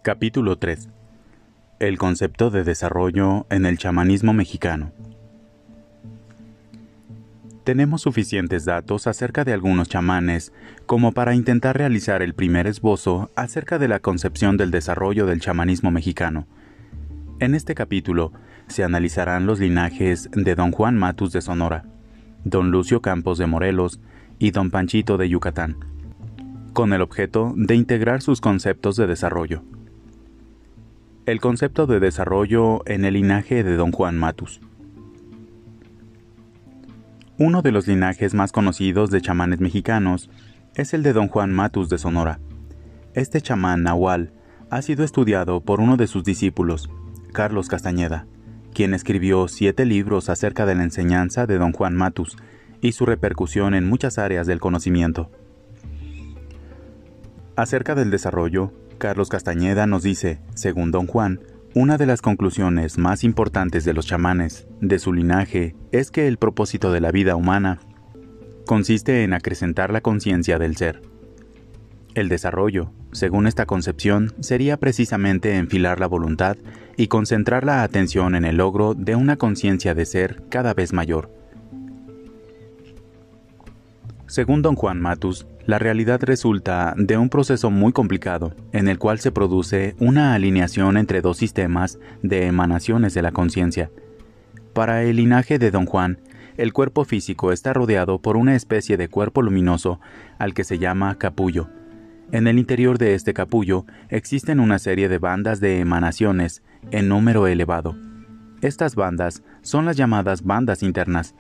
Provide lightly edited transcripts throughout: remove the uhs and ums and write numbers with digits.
Capítulo 3. El concepto de desarrollo en el chamanismo mexicano. Tenemos suficientes datos acerca de algunos chamanes como para intentar realizar el primer esbozo acerca de la concepción del desarrollo del chamanismo mexicano. En este capítulo se analizarán los linajes de Don Juan Matus de Sonora, Don Lucio Campos de Morelos y Don Panchito de Yucatán, con el objeto de integrar sus conceptos de desarrollo. El concepto de desarrollo en el linaje de Don Juan Matus. Uno de los linajes más conocidos de chamanes mexicanos es el de Don Juan Matus de Sonora. Este chamán nahual ha sido estudiado por uno de sus discípulos, Carlos Castañeda, quien escribió 7 libros acerca de la enseñanza de Don Juan Matus y su repercusión en muchas áreas del conocimiento. Acerca del desarrollo, Carlos Castañeda nos dice, según Don Juan, una de las conclusiones más importantes de los chamanes de su linaje es que el propósito de la vida humana consiste en acrecentar la conciencia del ser. El desarrollo, según esta concepción, sería precisamente enfilar la voluntad y concentrar la atención en el logro de una conciencia de ser cada vez mayor. Según Don Juan Matus, la realidad resulta de un proceso muy complicado, en el cual se produce una alineación entre dos sistemas de emanaciones de la conciencia. Para el linaje de Don Juan, el cuerpo físico está rodeado por una especie de cuerpo luminoso al que se llama capullo. En el interior de este capullo existen una serie de bandas de emanaciones en número elevado. Estas bandas son las llamadas bandas internas.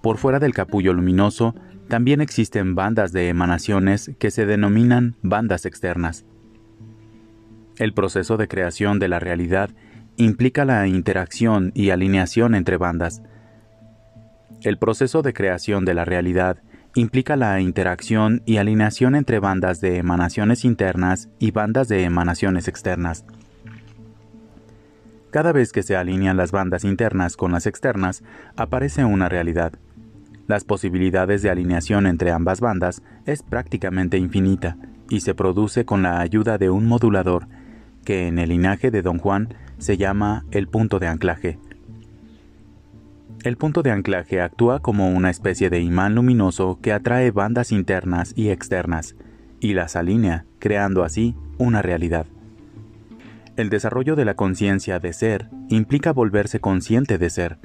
Por fuera del capullo luminoso, también existen bandas de emanaciones que se denominan bandas externas. El proceso de creación de la realidad implica la interacción y alineación entre bandas. El proceso de creación de la realidad implica la interacción y alineación entre bandas de emanaciones internas y bandas de emanaciones externas. Cada vez que se alinean las bandas internas con las externas, aparece una realidad. Las posibilidades de alineación entre ambas bandas es prácticamente infinita y se produce con la ayuda de un modulador que en el linaje de Don Juan se llama el punto de anclaje. El punto de anclaje actúa como una especie de imán luminoso que atrae bandas internas y externas y las alinea, creando así una realidad. El desarrollo de la conciencia de ser implica volverse consciente de ser.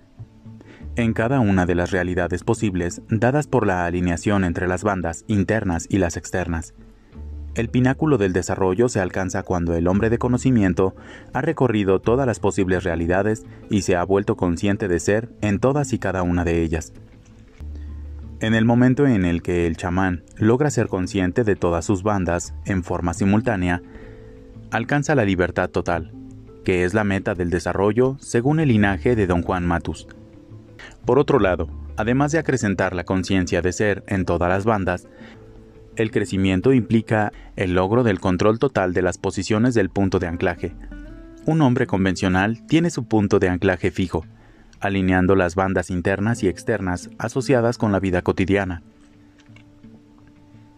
En cada una de las realidades posibles dadas por la alineación entre las bandas internas y las externas. El pináculo del desarrollo se alcanza cuando el hombre de conocimiento ha recorrido todas las posibles realidades y se ha vuelto consciente de ser en todas y cada una de ellas. En el momento en el que el chamán logra ser consciente de todas sus bandas en forma simultánea, alcanza la libertad total, que es la meta del desarrollo según el linaje de Don Juan Matus. Por otro lado, además de acrecentar la conciencia de ser en todas las bandas, el crecimiento implica el logro del control total de las posiciones del punto de anclaje. Un hombre convencional tiene su punto de anclaje fijo, alineando las bandas internas y externas asociadas con la vida cotidiana.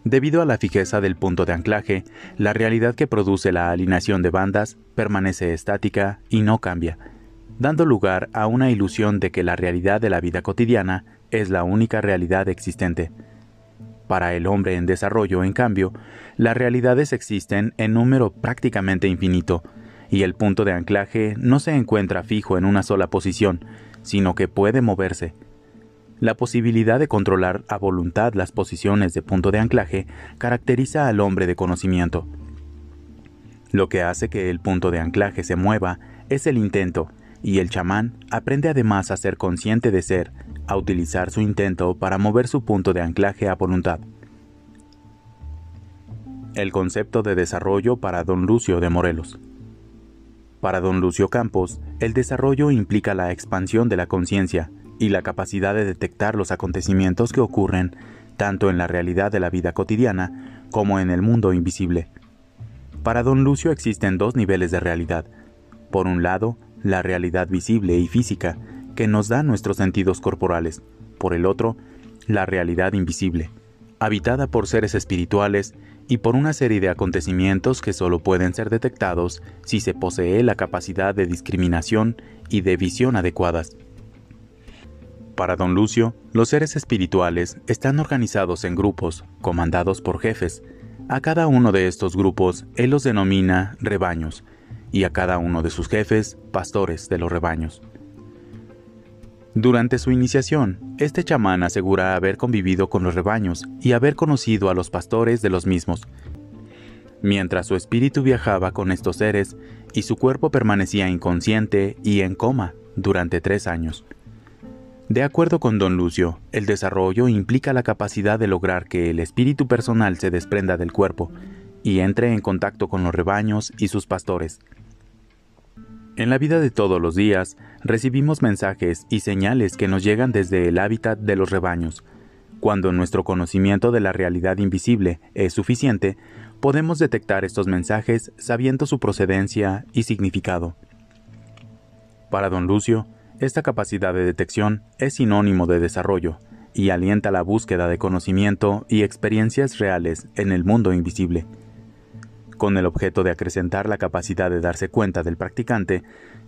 Debido a la fijeza del punto de anclaje, la realidad que produce la alineación de bandas permanece estática y no cambia, dando lugar a una ilusión de que la realidad de la vida cotidiana es la única realidad existente. Para el hombre en desarrollo, en cambio, las realidades existen en número prácticamente infinito, y el punto de anclaje no se encuentra fijo en una sola posición, sino que puede moverse. La posibilidad de controlar a voluntad las posiciones de punto de anclaje caracteriza al hombre de conocimiento. Lo que hace que el punto de anclaje se mueva es el intento, y el chamán aprende además a ser consciente de ser, a utilizar su intento para mover su punto de anclaje a voluntad. El concepto de desarrollo para Don Lucio de Morelos. Para Don Lucio Campos, el desarrollo implica la expansión de la conciencia y la capacidad de detectar los acontecimientos que ocurren tanto en la realidad de la vida cotidiana como en el mundo invisible. Para Don Lucio existen dos niveles de realidad. Por un lado, la realidad visible y física, que nos da nuestros sentidos corporales. Por el otro, la realidad invisible, habitada por seres espirituales y por una serie de acontecimientos que solo pueden ser detectados si se posee la capacidad de discriminación y de visión adecuadas. Para don Lucio, los seres espirituales están organizados en grupos, comandados por jefes. A cada uno de estos grupos él los denomina rebaños, y a cada uno de sus jefes, pastores de los rebaños. Durante su iniciación, este chamán asegura haber convivido con los rebaños y haber conocido a los pastores de los mismos. Mientras su espíritu viajaba con estos seres y su cuerpo permanecía inconsciente y en coma durante 3 años. De acuerdo con don Lucio, el desarrollo implica la capacidad de lograr que el espíritu personal se desprenda del cuerpo y entre en contacto con los rebaños y sus pastores. En la vida de todos los días, recibimos mensajes y señales que nos llegan desde el hábitat de los rebaños. Cuando nuestro conocimiento de la realidad invisible es suficiente, podemos detectar estos mensajes sabiendo su procedencia y significado. Para don Lucio, esta capacidad de detección es sinónimo de desarrollo y alienta la búsqueda de conocimiento y experiencias reales en el mundo invisible. Con el objeto de acrecentar la capacidad de darse cuenta del practicante,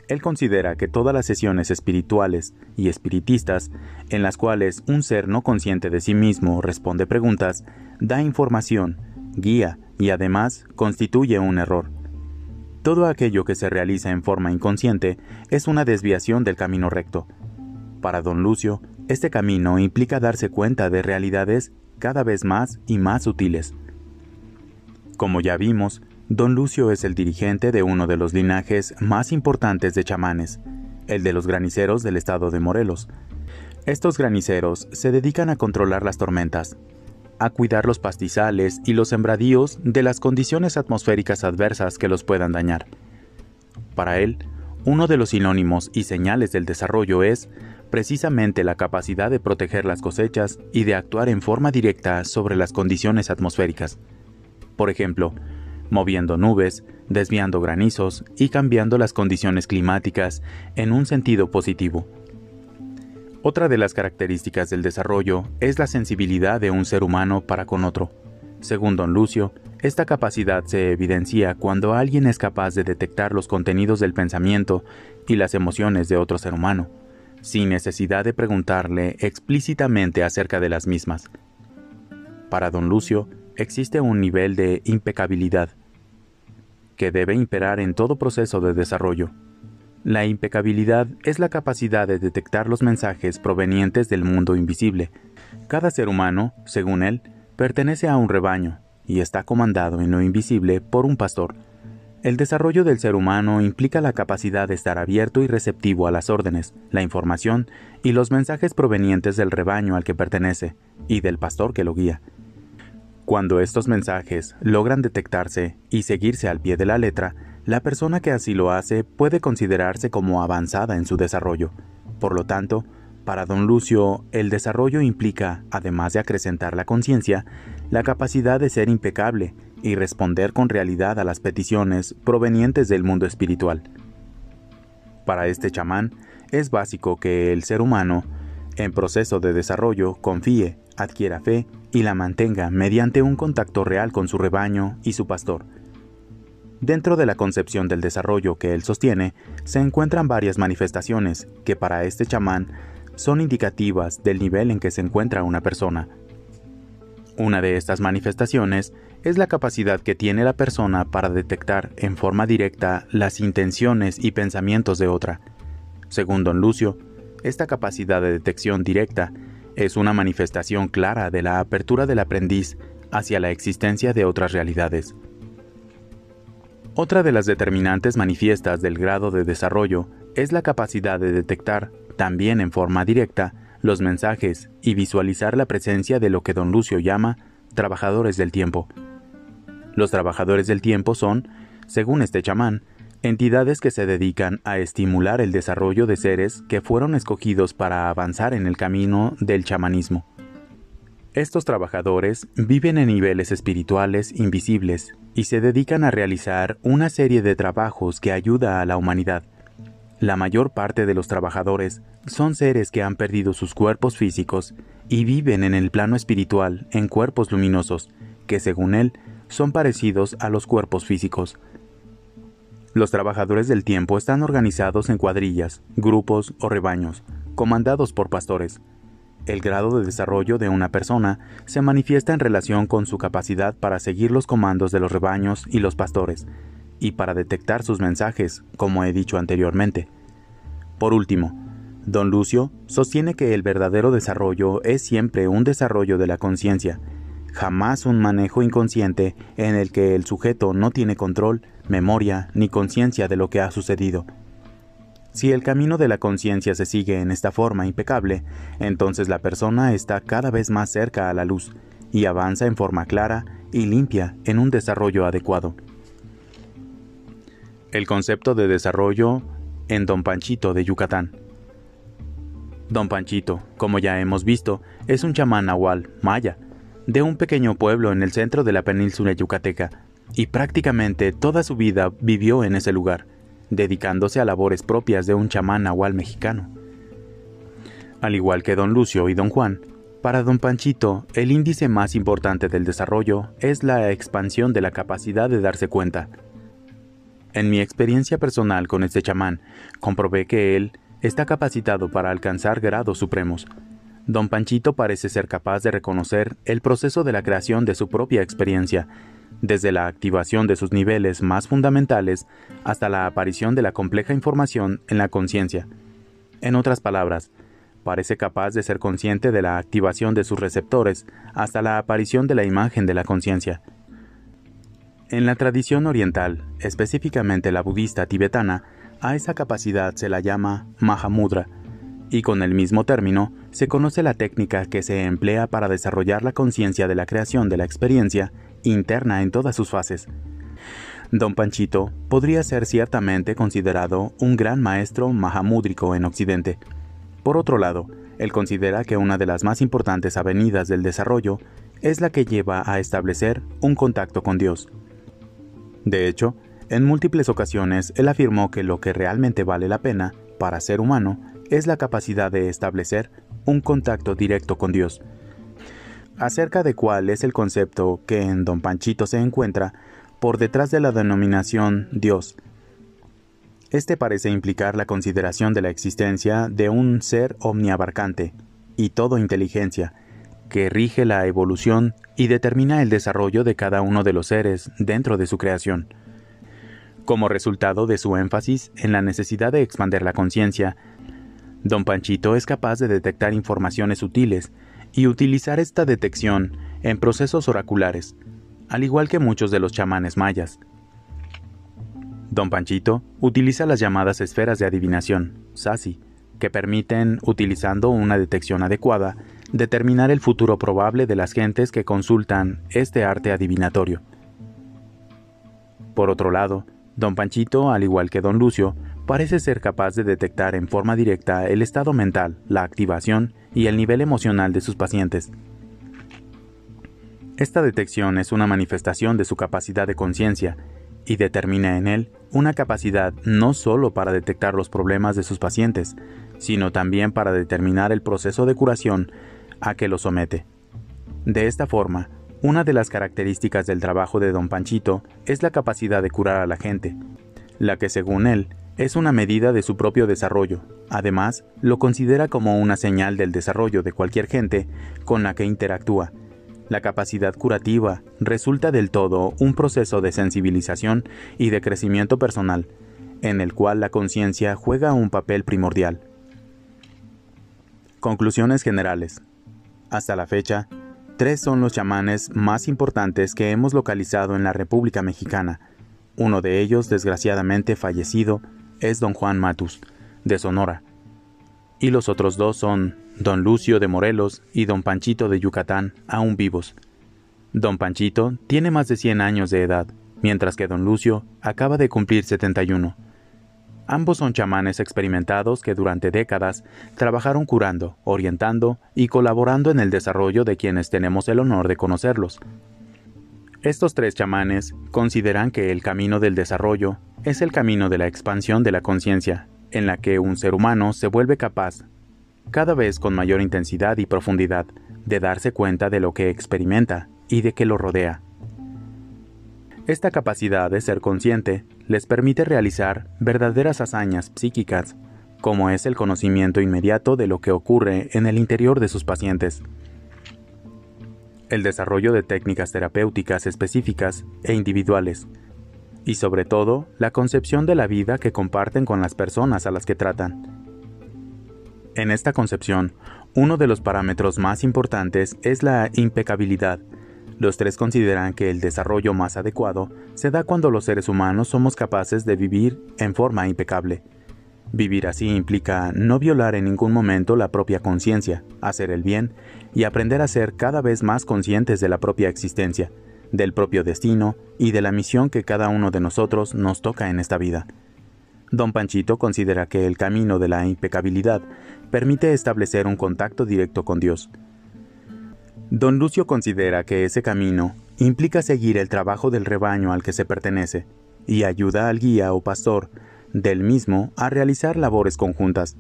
él considera que todas las sesiones espirituales y espiritistas, en las cuales un ser no consciente de sí mismo responde preguntas, da información, guía y además constituye un error. Todo aquello que se realiza en forma inconsciente es una desviación del camino recto. Para don Lucio, este camino implica darse cuenta de realidades cada vez más y más sutiles. Como ya vimos, don Lucio es el dirigente de uno de los linajes más importantes de chamanes, el de los graniceros del estado de Morelos. Estos graniceros se dedican a controlar las tormentas, a cuidar los pastizales y los sembradíos de las condiciones atmosféricas adversas que los puedan dañar. Para él, uno de los sinónimos y señales del desarrollo es precisamente la capacidad de proteger las cosechas y de actuar en forma directa sobre las condiciones atmosféricas. Por ejemplo, moviendo nubes, desviando granizos y cambiando las condiciones climáticas en un sentido positivo. Otra de las características del desarrollo es la sensibilidad de un ser humano para con otro. Según don Lucio, esta capacidad se evidencia cuando alguien es capaz de detectar los contenidos del pensamiento y las emociones de otro ser humano, sin necesidad de preguntarle explícitamente acerca de las mismas. Para don Lucio, existe un nivel de impecabilidad que debe imperar en todo proceso de desarrollo. La impecabilidad es la capacidad de detectar los mensajes provenientes del mundo invisible. Cada ser humano, según él, pertenece a un rebaño y está comandado en lo invisible por un pastor. El desarrollo del ser humano implica la capacidad de estar abierto y receptivo a las órdenes, la información y los mensajes provenientes del rebaño al que pertenece y del pastor que lo guía. Cuando estos mensajes logran detectarse y seguirse al pie de la letra, la persona que así lo hace puede considerarse como avanzada en su desarrollo. Por lo tanto, para don Lucio, el desarrollo implica, además de acrecentar la conciencia, la capacidad de ser impecable y responder con realidad a las peticiones provenientes del mundo espiritual. Para este chamán, es básico que el ser humano, en proceso de desarrollo, confíe, adquiera fe y la mantenga mediante un contacto real con su rebaño y su pastor. Dentro de la concepción del desarrollo que él sostiene, se encuentran varias manifestaciones que para este chamán son indicativas del nivel en que se encuentra una persona. Una de estas manifestaciones es la capacidad que tiene la persona para detectar en forma directa las intenciones y pensamientos de otra. Según don Lucio, esta capacidad de detección directa es una manifestación clara de la apertura del aprendiz hacia la existencia de otras realidades. Otra de las determinantes manifiestas del grado de desarrollo es la capacidad de detectar, también en forma directa, los mensajes y visualizar la presencia de lo que don Lucio llama trabajadores del tiempo. Los trabajadores del tiempo son, según este chamán, entidades que se dedican a estimular el desarrollo de seres que fueron escogidos para avanzar en el camino del chamanismo. Estos trabajadores viven en niveles espirituales invisibles y se dedican a realizar una serie de trabajos que ayuda a la humanidad. La mayor parte de los trabajadores son seres que han perdido sus cuerpos físicos y viven en el plano espiritual en cuerpos luminosos, que según él son parecidos a los cuerpos físicos. Los trabajadores del tiempo están organizados en cuadrillas, grupos o rebaños, comandados por pastores. El grado de desarrollo de una persona se manifiesta en relación con su capacidad para seguir los comandos de los rebaños y los pastores, y para detectar sus mensajes, como he dicho anteriormente. Por último, Don Lucio sostiene que el verdadero desarrollo es siempre un desarrollo de la conciencia, jamás un manejo inconsciente en el que el sujeto no tiene control, memoria ni conciencia de lo que ha sucedido. Si el camino de la conciencia se sigue en esta forma impecable, entonces la persona está cada vez más cerca a la luz y avanza en forma clara y limpia en un desarrollo adecuado. El concepto de desarrollo en Don Panchito de Yucatán. Don Panchito, como ya hemos visto, es un chamán nahual, maya, de un pequeño pueblo en el centro de la península yucateca, y prácticamente toda su vida vivió en ese lugar, dedicándose a labores propias de un chamán nahual mexicano. Al igual que Don Lucio y Don Juan, para Don Panchito, el índice más importante del desarrollo es la expansión de la capacidad de darse cuenta. En mi experiencia personal con este chamán, comprobé que él está capacitado para alcanzar grados supremos. Don Panchito parece ser capaz de reconocer el proceso de la creación de su propia experiencia, desde la activación de sus niveles más fundamentales hasta la aparición de la compleja información en la conciencia. En otras palabras, parece capaz de ser consciente de la activación de sus receptores hasta la aparición de la imagen de la conciencia. En la tradición oriental, específicamente la budista tibetana, a esa capacidad se la llama Mahamudra, y con el mismo término se conoce la técnica que se emplea para desarrollar la conciencia de la creación de la experiencia interna en todas sus fases. Don Panchito podría ser ciertamente considerado un gran maestro mahamúdrico en Occidente. Por otro lado, él considera que una de las más importantes avenidas del desarrollo es la que lleva a establecer un contacto con Dios. De hecho, en múltiples ocasiones él afirmó que lo que realmente vale la pena para ser humano es la capacidad de establecer un contacto directo con Dios. Acerca de cuál es el concepto que en Don Panchito se encuentra por detrás de la denominación Dios. Este parece implicar la consideración de la existencia de un ser omniabarcante y todo inteligencia, que rige la evolución y determina el desarrollo de cada uno de los seres dentro de su creación. Como resultado de su énfasis en la necesidad de expandir la conciencia, Don Panchito es capaz de detectar informaciones sutiles y utilizar esta detección en procesos oraculares, al igual que muchos de los chamanes mayas. Don Panchito utiliza las llamadas esferas de adivinación, Sasi, que permiten, utilizando una detección adecuada, determinar el futuro probable de las gentes que consultan este arte adivinatorio. Por otro lado, Don Panchito, al igual que Don Lucio, parece ser capaz de detectar en forma directa el estado mental, la activación y el nivel emocional de sus pacientes. Esta detección es una manifestación de su capacidad de conciencia y determina en él una capacidad no solo para detectar los problemas de sus pacientes, sino también para determinar el proceso de curación a que los somete. De esta forma, una de las características del trabajo de Don Panchito es la capacidad de curar a la gente, la que según él es una medida de su propio desarrollo. Además, lo considera como una señal del desarrollo de cualquier gente con la que interactúa. La capacidad curativa resulta del todo un proceso de sensibilización y de crecimiento personal, en el cual la conciencia juega un papel primordial. Conclusiones generales. Hasta la fecha, 3 son los chamanes más importantes que hemos localizado en la República Mexicana. Uno de ellos, desgraciadamente fallecido, es Don Juan Matus, de Sonora. Y los otros 2 son Don Lucio de Morelos y Don Panchito de Yucatán, aún vivos. Don Panchito tiene más de 100 años de edad, mientras que Don Lucio acaba de cumplir 71. Ambos son chamanes experimentados que durante décadas trabajaron curando, orientando y colaborando en el desarrollo de quienes tenemos el honor de conocerlos. Estos 3 chamanes consideran que el camino del desarrollo es el camino de la expansión de la conciencia, en la que un ser humano se vuelve capaz cada vez con mayor intensidad y profundidad, de darse cuenta de lo que experimenta y de que lo rodea. Esta capacidad de ser consciente les permite realizar verdaderas hazañas psíquicas, como es el conocimiento inmediato de lo que ocurre en el interior de sus pacientes. El desarrollo de técnicas terapéuticas específicas e individuales, y sobre todo, la concepción de la vida que comparten con las personas a las que tratan. En esta concepción, uno de los parámetros más importantes es la impecabilidad. Los tres consideran que el desarrollo más adecuado se da cuando los seres humanos somos capaces de vivir en forma impecable. Vivir así implica no violar en ningún momento la propia conciencia, hacer el bien y aprender a ser cada vez más conscientes de la propia existencia, del propio destino y de la misión que cada uno de nosotros nos toca en esta vida. Don Panchito considera que el camino de la impecabilidad permite establecer un contacto directo con Dios. Don Lucio considera que ese camino implica seguir el trabajo del rebaño al que se pertenece y ayuda al guía o pastor del mismo a realizar labores conjuntas.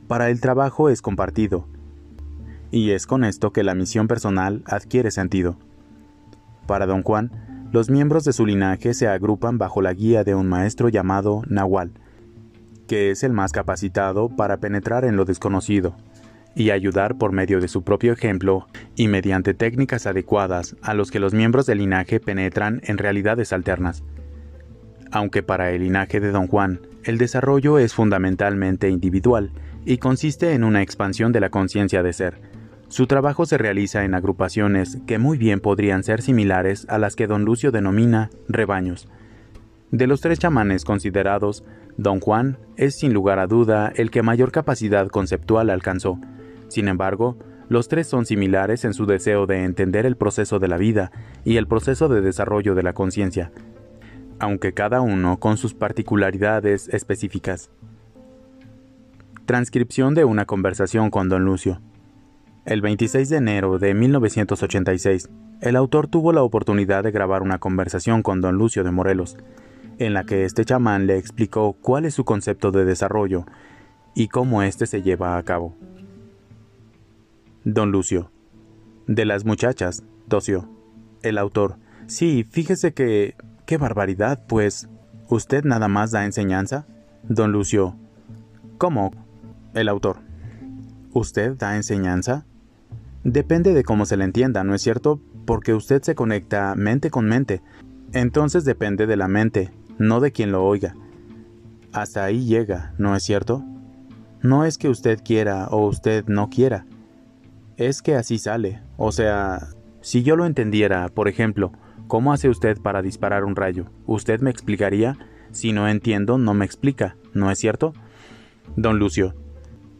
Para el trabajo es compartido, y es con esto que la misión personal adquiere sentido. Para Don Juan, los miembros de su linaje se agrupan bajo la guía de un maestro llamado Nahual, que es el más capacitado para penetrar en lo desconocido y ayudar por medio de su propio ejemplo y mediante técnicas adecuadas a los que los miembros del linaje penetran en realidades alternas. Aunque para el linaje de Don Juan, el desarrollo es fundamentalmente individual y consiste en una expansión de la conciencia de ser, su trabajo se realiza en agrupaciones que muy bien podrían ser similares a las que Don Lucio denomina rebaños. De los tres chamanes considerados, Don Juan es sin lugar a duda el que mayor capacidad conceptual alcanzó. Sin embargo, los tres son similares en su deseo de entender el proceso de la vida y el proceso de desarrollo de la conciencia, aunque cada uno con sus particularidades específicas. Transcripción de una conversación con Don Lucio. El 26 de enero de 1986, el autor tuvo la oportunidad de grabar una conversación con Don Lucio de Morelos, en la que este chamán le explicó cuál es su concepto de desarrollo y cómo éste se lleva a cabo. Don Lucio: de las muchachas, tosió. El autor: sí, fíjese que... ¡Qué barbaridad, pues! ¿Usted nada más da enseñanza? Don Lucio: ¿cómo? El autor: ¿usted da enseñanza? Depende de cómo se le entienda, ¿no es cierto? Porque usted se conecta mente con mente. Entonces depende de la mente, no de quien lo oiga. Hasta ahí llega, ¿no es cierto? No es que usted quiera o usted no quiera. Es que así sale. O sea, si yo lo entendiera, por ejemplo, ¿cómo hace usted para disparar un rayo? ¿Usted me explicaría? Si no entiendo, no me explica, ¿no es cierto? Don Lucio: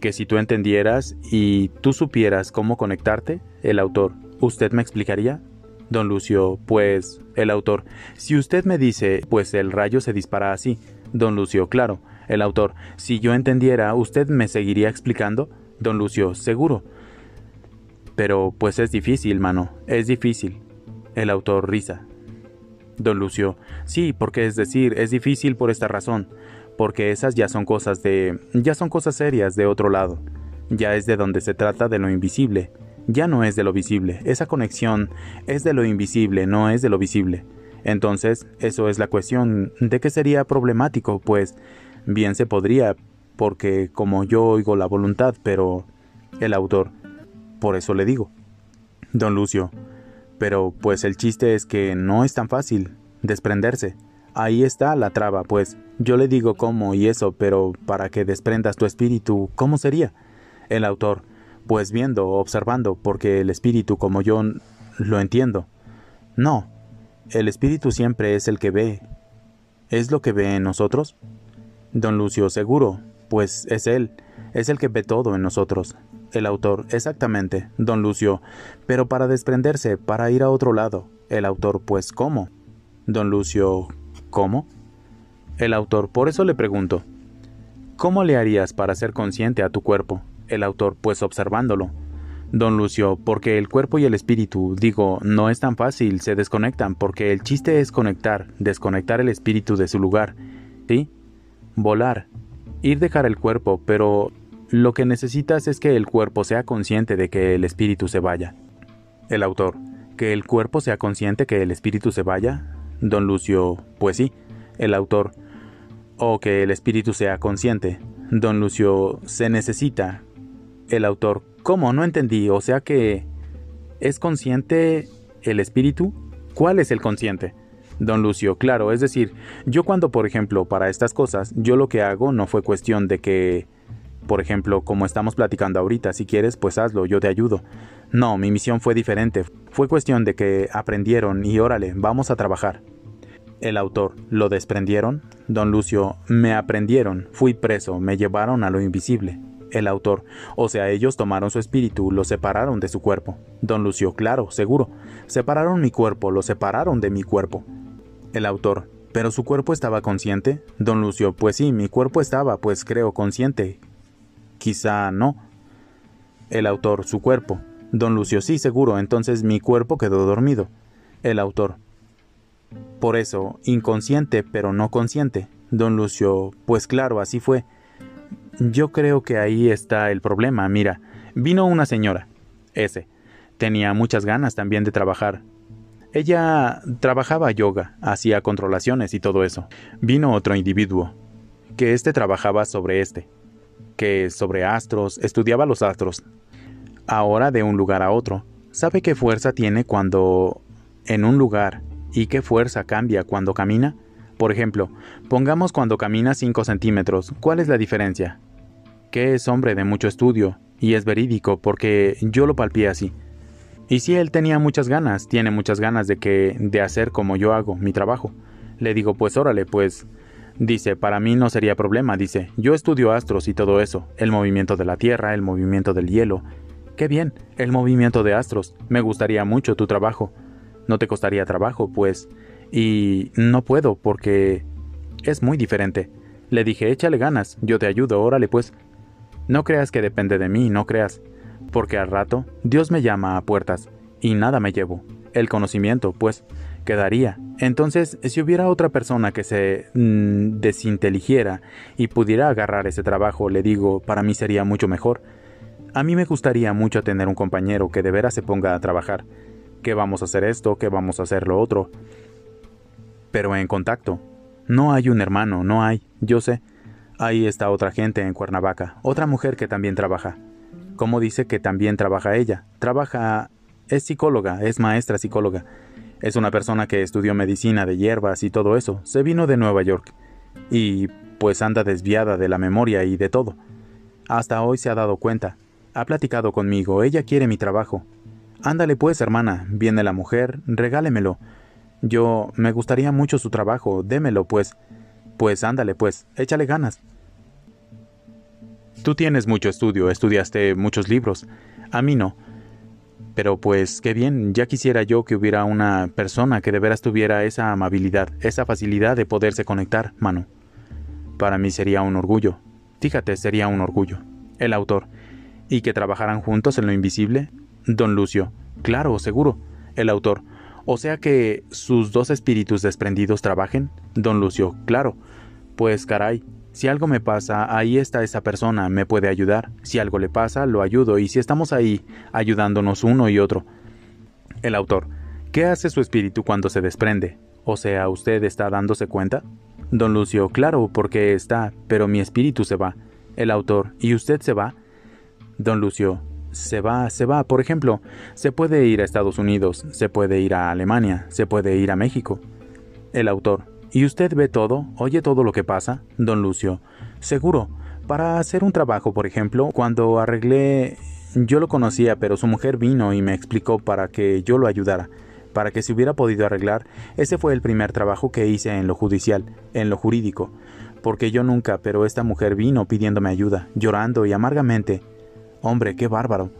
que si tú entendieras y tú supieras cómo conectarte. El autor: ¿usted me explicaría? Don Lucio: pues... El autor: si usted me dice, pues el rayo se dispara así. Don Lucio: claro. El autor: si yo entendiera, ¿usted me seguiría explicando? Don Lucio: seguro. Pero pues es difícil, mano, es difícil. El autor: risa. Don Lucio: sí, porque es decir, es difícil por esta razón, porque esas ya son cosas serias de otro lado, ya es de donde se trata de lo invisible, ya no es de lo visible, esa conexión es de lo invisible, no es de lo visible. Entonces, eso es la cuestión de que sería problemático, pues bien se podría, porque como yo oigo la voluntad, pero... El autor: por eso le digo. Don Lucio: pero pues el chiste es que no es tan fácil desprenderse. Ahí está la traba, pues. Yo le digo cómo y eso, pero para que desprendas tu espíritu, ¿cómo sería? El autor: pues viendo, observando, porque el espíritu como yo lo entiendo. No, el espíritu siempre es el que ve. ¿Es lo que ve en nosotros? Don Lucio: seguro, pues es él, es el que ve todo en nosotros. El autor: exactamente. Don Lucio: pero para desprenderse, para ir a otro lado. El autor: pues ¿cómo? Don Lucio: ¿cómo? El autor: por eso le pregunto, ¿cómo le harías para ser consciente a tu cuerpo? El autor: pues observándolo. Don Lucio: porque el cuerpo y el espíritu, digo, no es tan fácil, se desconectan, porque el chiste es desconectar el espíritu de su lugar, ¿sí? Volar, ir dejar el cuerpo, pero lo que necesitas es que el cuerpo sea consciente de que el espíritu se vaya. El autor: ¿que el cuerpo sea consciente que el espíritu se vaya? Don Lucio: pues sí. El autor: o que el espíritu sea consciente. Don Lucio: se necesita. El autor: ¿cómo? No entendí. O sea que ¿es consciente el espíritu? ¿Cuál es el consciente? Don Lucio: claro, es decir, yo cuando, por ejemplo, para estas cosas, yo lo que hago no fue cuestión de que, por ejemplo, como estamos platicando ahorita, si quieres, pues hazlo, yo te ayudo. No, mi misión fue diferente. Fue cuestión de que aprendieron y órale, vamos a trabajar. El autor: ¿lo desprendieron? Don Lucio: me aprendieron, fui preso, me llevaron a lo invisible. El autor: o sea, ellos tomaron su espíritu, lo separaron de su cuerpo. Don Lucio: claro, seguro. Separaron mi cuerpo, lo separaron de mi cuerpo. El autor: ¿pero su cuerpo estaba consciente? Don Lucio: pues sí, mi cuerpo estaba, pues creo, consciente. Quizá no. El autor: su cuerpo. Don Lucio: sí, seguro, entonces mi cuerpo quedó dormido. El autor: por eso, inconsciente, pero no consciente. Don Lucio: pues claro, así fue. Yo creo que ahí está el problema. Mira, vino una señora, tenía muchas ganas también de trabajar. Ella trabajaba yoga, hacía controlaciones y todo eso. Vino otro individuo, que trabajaba sobre que sobre astros, estudiaba los astros. Ahora de un lugar a otro, ¿sabe qué fuerza tiene cuando en un lugar y qué fuerza cambia cuando camina? Por ejemplo, pongamos cuando camina 5 centímetros, ¿cuál es la diferencia? Que es hombre de mucho estudio, y es verídico porque yo lo palpié así. Y si él tenía muchas ganas, tiene muchas ganas de hacer como yo hago, mi trabajo. Le digo, pues órale, pues. Dice, para mí no sería problema, dice, yo estudio astros y todo eso, el movimiento de la Tierra, el movimiento del hielo. Qué bien, el movimiento de astros, me gustaría mucho tu trabajo. No te costaría trabajo, pues. Y no puedo porque es muy diferente. Le dije, échale ganas, yo te ayudo, órale pues. No creas que depende de mí, no creas. Porque al rato Dios me llama a puertas y nada me llevo. El conocimiento, pues, quedaría. Entonces, si hubiera otra persona que se desinteligiera y pudiera agarrar ese trabajo, le digo, para mí sería mucho mejor. A mí me gustaría mucho tener un compañero que de veras se ponga a trabajar. Que vamos a hacer esto, que vamos a hacer lo otro. Pero en contacto. No hay un hermano, no hay, yo sé. Ahí está otra gente en Cuernavaca, otra mujer que también trabaja. ¿Cómo dice que también trabaja ella? Es psicóloga, es maestra psicóloga. Es una persona que estudió medicina de hierbas y todo eso. Se vino de Nueva York. Y pues anda desviada de la memoria y de todo. Hasta hoy se ha dado cuenta. Ha platicado conmigo, ella quiere mi trabajo. Ándale pues, hermana, viene la mujer, regálemelo. Me gustaría mucho su trabajo, démelo pues. Pues ándale pues, échale ganas. Tú tienes mucho estudio, estudiaste muchos libros. A mí no. Pero pues qué bien, ya quisiera yo que hubiera una persona que de veras tuviera esa amabilidad, esa facilidad de poderse conectar, Manu. Para mí sería un orgullo. Fíjate, sería un orgullo. El autor. ¿Y que trabajaran juntos en lo invisible? Don Lucio. Claro, seguro. El autor. O sea que sus dos espíritus desprendidos trabajen. Don Lucio. Claro. Pues caray. Si algo me pasa, ahí está esa persona, me puede ayudar. Si algo le pasa, lo ayudo. Y si estamos ahí, ayudándonos uno y otro. El autor. ¿Qué hace su espíritu cuando se desprende? O sea, ¿usted está dándose cuenta? Don Lucio. Claro, porque está, pero mi espíritu se va. El autor. ¿Y usted se va? Don Lucio. Se va. Por ejemplo, se puede ir a Estados Unidos, se puede ir a Alemania, se puede ir a México. El autor. ¿Y usted ve todo? ¿Oye todo lo que pasa? Don Lucio. Seguro. Para hacer un trabajo, por ejemplo, cuando arreglé... Yo lo conocía, pero su mujer vino y me explicó para que yo lo ayudara, para que se hubiera podido arreglar. Ese fue el primer trabajo que hice en lo judicial, en lo jurídico. Porque yo nunca, pero esta mujer vino pidiéndome ayuda, llorando y amargamente. Hombre, qué bárbaro.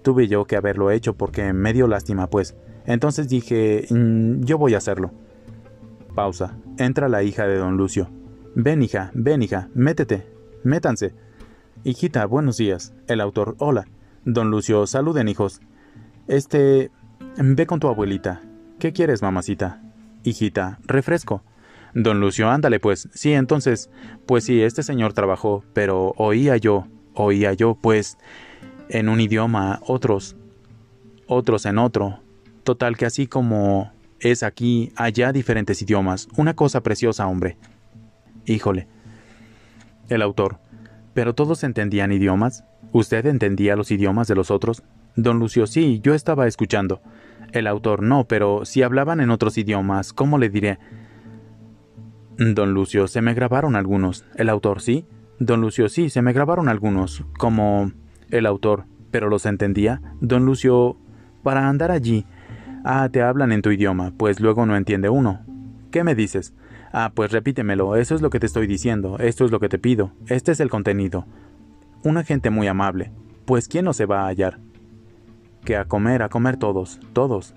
Tuve yo que haberlo hecho porque me dio lástima, pues. Entonces dije, yo voy a hacerlo. Pausa. Entra la hija de don Lucio. Ven, hija, métete. Métanse. Hijita, buenos días. El autor, hola. Don Lucio, saluden, hijos. Ve con tu abuelita. ¿Qué quieres, mamacita? Hijita, refresco. Don Lucio, ándale pues. Sí, entonces, pues sí, este señor trabajó, pero oía yo oía yo, pues, en un idioma, otros en otro. Total que así como es aquí, allá diferentes idiomas. Una cosa preciosa, hombre. Híjole. El autor. ¿Pero todos entendían idiomas? ¿Usted entendía los idiomas de los otros? Don Lucio, sí, yo estaba escuchando. El autor, no, pero si hablaban en otros idiomas, ¿cómo le diré? Don Lucio, se me grabaron algunos. El autor, sí. Don Lucio, sí, se me grabaron algunos. Como... El autor, ¿pero los entendía? Don Lucio, para andar allí. Ah, te hablan en tu idioma, pues luego no entiende uno. ¿Qué me dices? Ah, pues repítemelo, eso es lo que te estoy diciendo, esto es lo que te pido, este es el contenido. Una gente muy amable. Pues ¿quién no se va a hallar? Que a comer todos, todos.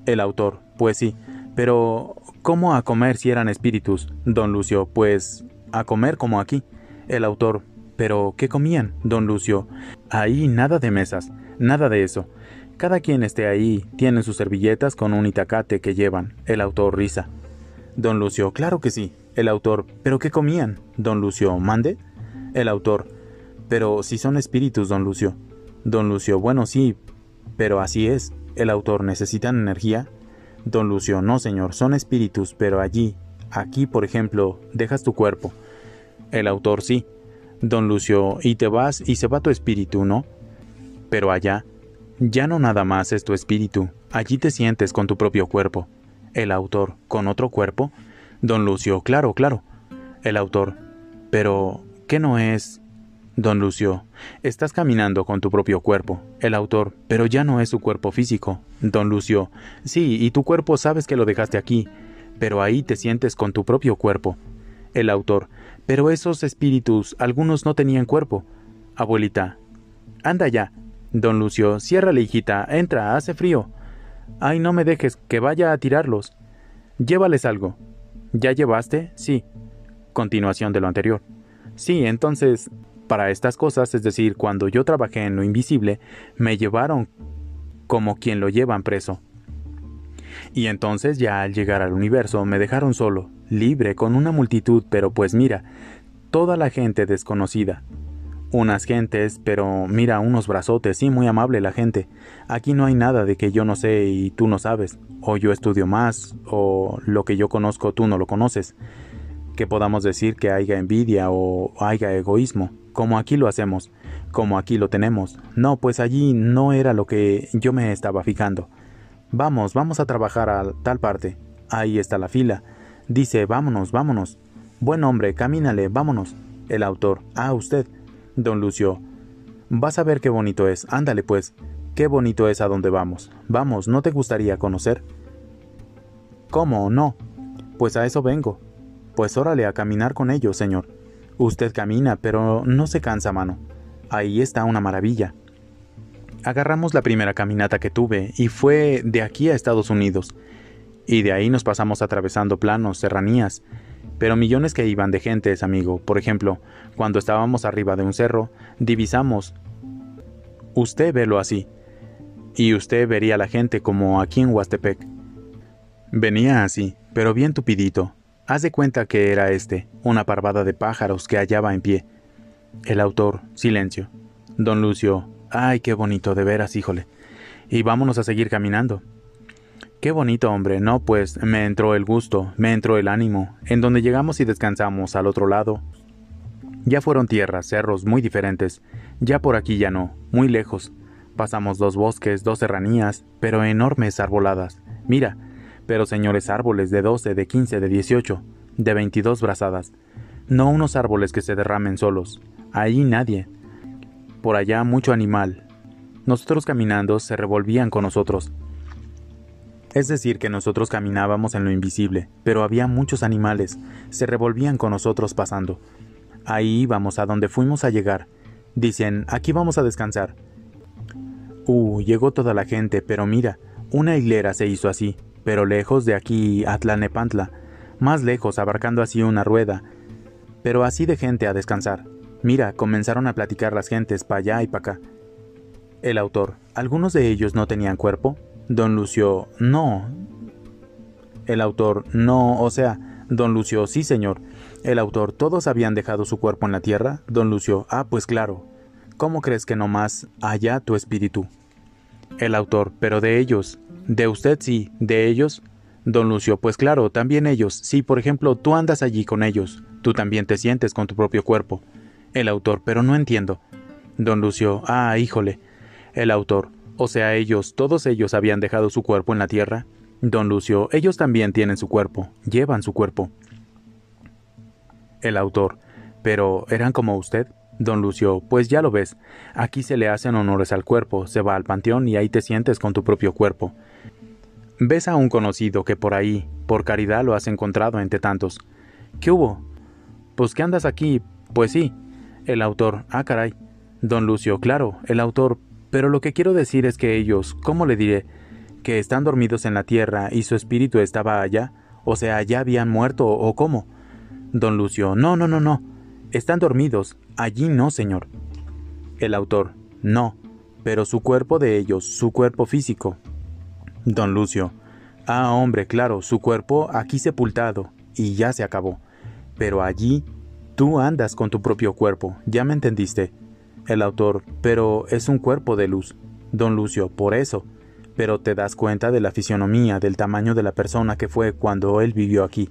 El autor, pues sí, pero ¿cómo a comer si eran espíritus? Don Lucio, pues a comer como aquí. El autor, pero ¿qué comían? Don Lucio, ahí nada de mesas, nada de eso. Cada quien esté ahí, tienen sus servilletas con un itacate que llevan. El autor, risa. Don Lucio, claro que sí. El autor, ¿pero qué comían? Don Lucio, ¿mande? El autor, pero si son espíritus, don Lucio. Don Lucio, bueno, sí, pero así es. El autor, ¿necesitan energía? Don Lucio, no señor, son espíritus, pero allí, aquí por ejemplo, dejas tu cuerpo. El autor, sí. Don Lucio, y te vas y se va tu espíritu, ¿no? Pero allá, ya no nada más es tu espíritu, allí te sientes con tu propio cuerpo. El autor, ¿con otro cuerpo? Don Lucio, claro, claro. El autor, pero, ¿qué no es? Don Lucio, estás caminando con tu propio cuerpo. El autor, pero ya no es su cuerpo físico. Don Lucio, sí, y tu cuerpo sabes que lo dejaste aquí, pero ahí te sientes con tu propio cuerpo. El autor, pero esos espíritus, algunos no tenían cuerpo. Abuelita, anda ya. Don Lucio, ciérrale, hijita, entra, hace frío. Ay, no me dejes, que vaya a tirarlos. Llévales algo. ¿Ya llevaste? Sí. Continuación de lo anterior. Sí, entonces, para estas cosas, es decir, cuando yo trabajé en lo invisible, me llevaron como quien lo llevan preso. Y entonces ya al llegar al universo me dejaron solo, libre, con una multitud, pero pues mira, toda la gente desconocida. Unas gentes, pero mira, unos brazotes, sí, muy amable la gente. Aquí no hay nada de que yo no sé y tú no sabes, o yo estudio más, o lo que yo conozco tú no lo conoces. Que podamos decir que haya envidia o haya egoísmo, como aquí lo hacemos, como aquí lo tenemos. No, pues allí no era lo que yo me estaba fijando. Vamos a trabajar a tal parte. Ahí está la fila. Dice, vámonos, vámonos. Buen hombre, camínale, vámonos. El autor, usted. Don Lucio, vas a ver qué bonito es, ándale pues, qué bonito es a donde vamos. Vamos, ¿no te gustaría conocer? ¿Cómo? No. Pues a eso vengo. Pues órale a caminar con ellos, señor. Usted camina, pero no se cansa, mano. Ahí está una maravilla. Agarramos la primera caminata que tuve y fue de aquí a Estados Unidos. Y de ahí nos pasamos atravesando planos, serranías, pero millones que iban de gentes, amigo. Por ejemplo, cuando estábamos arriba de un cerro, divisamos. Usted velo así. Y usted vería la gente como aquí en Huastepec. Venía así, pero bien tupidito. Haz de cuenta que era una parvada de pájaros que hallaba en pie. El autor, silencio. Don Lucio, ay, qué bonito, de veras, híjole. Y vámonos a seguir caminando. Qué bonito, hombre, no, pues me entró el gusto, me entró el ánimo. En donde llegamos y descansamos al otro lado, ya fueron tierras, cerros muy diferentes. Ya por aquí ya no, muy lejos. Pasamos 2 bosques, 2 serranías, pero enormes arboladas. Mira, pero señores árboles de 12, de 15, de 18, de 22 brazadas. No unos árboles que se derramen solos. Ahí nadie. Por allá mucho animal. Nosotros caminando se revolvían con nosotros. Es decir, que nosotros caminábamos en lo invisible, pero había muchos animales, se revolvían con nosotros pasando. Ahí íbamos a donde fuimos a llegar. Dicen, aquí vamos a descansar. Llegó toda la gente, pero mira, una hilera se hizo así, pero lejos de aquí a Tlalnepantla, más lejos, abarcando así una rueda, pero así de gente a descansar. Mira, comenzaron a platicar las gentes pa' allá y pa' acá. El autor, ¿algunos de ellos no tenían cuerpo? Don Lucio, no. El autor, no, o sea, don Lucio, sí señor. El autor, ¿todos habían dejado su cuerpo en la tierra? Don Lucio, pues claro. ¿cómo crees que no más allá tu espíritu? El autor: pero de ellos. De usted sí, de ellos. Don Lucio: pues claro, también ellos. Si, por ejemplo, tú andas allí con ellos, tú también te sientes con tu propio cuerpo. El autor: pero no entiendo. Don Lucio: ah, híjole. El autor: o sea, ellos, todos ellos habían dejado su cuerpo en la tierra. Don Lucio: ellos también tienen su cuerpo, llevan su cuerpo. El autor: pero ¿eran como usted? Don Lucio: pues ya lo ves, aquí se le hacen honores al cuerpo, se va al panteón y ahí te sientes con tu propio cuerpo. Ves a un conocido que por ahí, por caridad lo has encontrado entre tantos. ¿Qué hubo? Pues que andas aquí, pues sí. El autor: ah, caray. Don Lucio: claro, el autor, pero lo que quiero decir es que ellos, ¿cómo le diré? ¿Que están dormidos en la tierra y su espíritu estaba allá? O sea, ¿ya habían muerto o cómo? Don Lucio: no. Están dormidos, allí no, señor. El autor: no, pero su cuerpo de ellos, su cuerpo físico. Don Lucio: ah, hombre, claro, su cuerpo aquí sepultado, y ya se acabó. Pero allí, tú andas con tu propio cuerpo, ¿ya me entendiste? El autor: pero es un cuerpo de luz. Don Lucio: por eso. Pero te das cuenta de la fisionomía, del tamaño de la persona que fue cuando él vivió aquí.